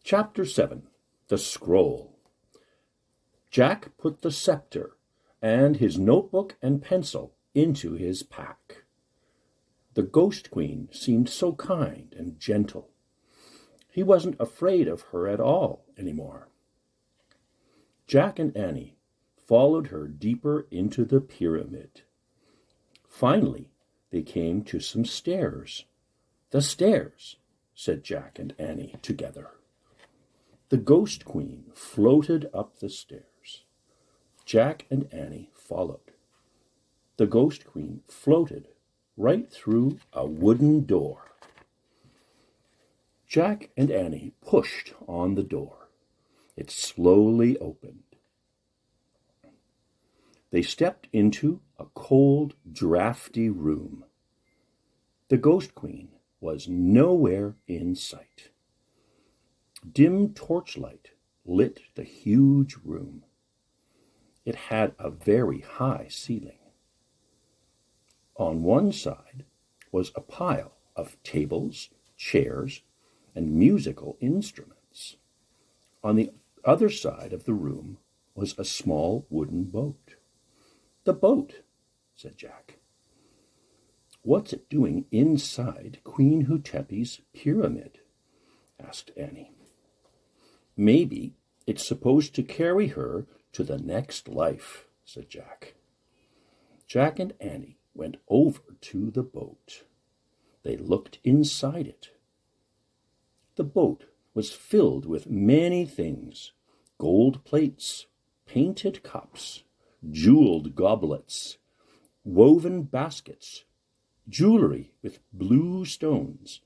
Chapter 7. The Scroll. Jack put the scepter and his notebook and pencil into his pack. The Ghost Queen seemed so kind and gentle. He wasn't afraid of her at all anymore. Jack and Annie followed her deeper into the pyramid. Finally, they came to some stairs. "The stairs," said Jack and Annie together. The Ghost Queen floated up the stairs. Jack and Annie followed. The Ghost Queen floated right through a wooden door. Jack and Annie pushed on the door. It slowly opened. They stepped into a cold, drafty room. The Ghost Queen was nowhere in sight. Dim torchlight lit the huge room. It had a very high ceiling. On one side was a pile of tables, chairs, and musical instruments. On the other side of the room was a small wooden boat. "The boat," said Jack. "What's it doing inside Queen Hotepi's pyramid?" asked Annie. "Maybe it's supposed to carry her to the next life," said Jack. Jack and Annie went over to the boat. They looked inside it. The boat was filled with many things: gold plates, painted cups, jeweled goblets, woven baskets, jewelry with blue stones,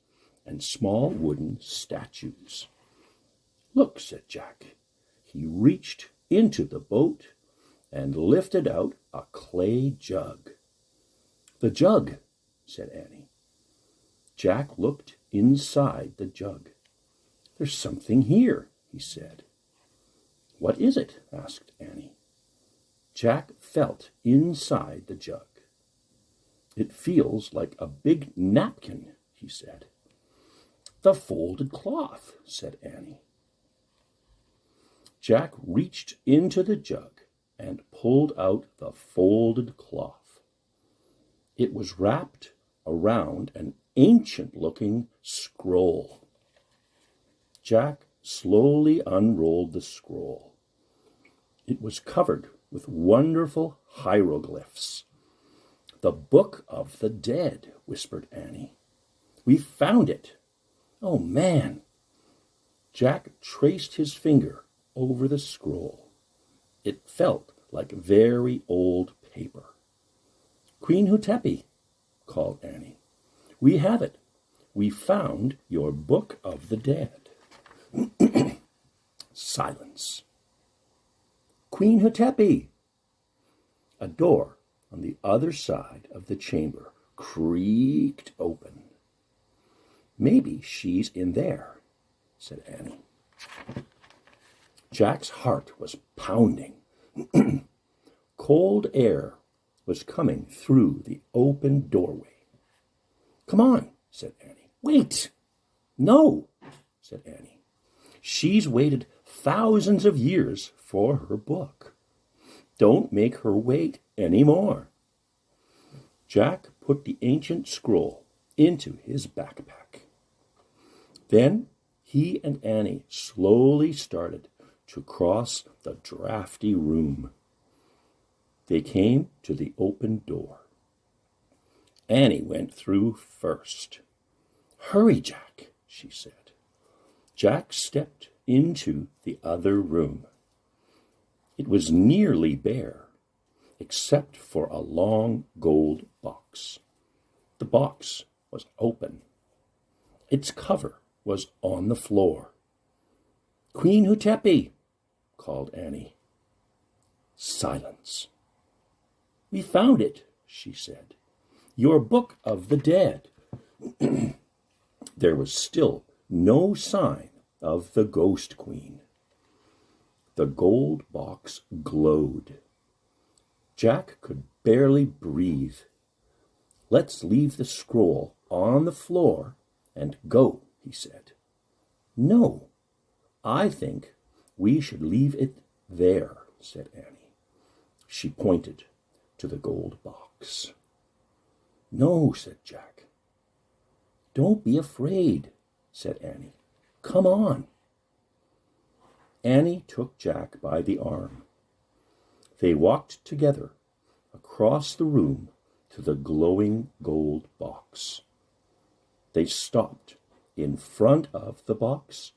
and small wooden statues. "Look," said Jack. He reached into the boat and lifted out a clay jug. "The jug," said Annie. Jack looked inside the jug. "There's something here," he said. "What is it?" asked Annie. Jack felt inside the jug. "It feels like a big napkin," he said. "The folded cloth," said Annie. Jack reached into the jug and pulled out the folded cloth. It was wrapped around an ancient-looking scroll. Jack slowly unrolled the scroll. It was covered with wonderful hieroglyphs. "The Book of the Dead," whispered Annie. "We found it." "Oh, man!" Jack traced his finger over the scroll. It felt like very old paper. "Queen Hotepi," called Annie. "We have it. We found your Book of the Dead." Silence. "Queen Hotepi!" A door on the other side of the chamber creaked open. "Maybe she's in there," said Annie. Jack's heart was pounding. Cold air was coming through the open doorway. "Come on," said Annie. "Wait!" "No," said Annie. "She's waited thousands of years for her book. Don't make her wait any more." Jack put the ancient scroll into his backpack. Then he and Annie slowly started to cross the drafty room. They came to the open door. Annie went through first. "Hurry, Jack," she said. Jack stepped into the other room. It was nearly bare, except for a long gold box. The box was open. Its cover was on the floor. "Queen Hotepi," called Annie. Silence. "We found it," she said. "Your Book of the Dead." There was still no sign of the Ghost Queen. The gold box glowed. Jack could barely breathe. "Let's leave the scroll on the floor and go," he said. "No, I think we should leave it there, said Annie. She pointed to the gold box. No, said Jack. Don't be afraid, said Annie. Come on. Annie took Jack by the arm. They walked together across the room to the glowing gold box. They stopped in front of the box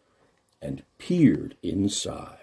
and peered inside.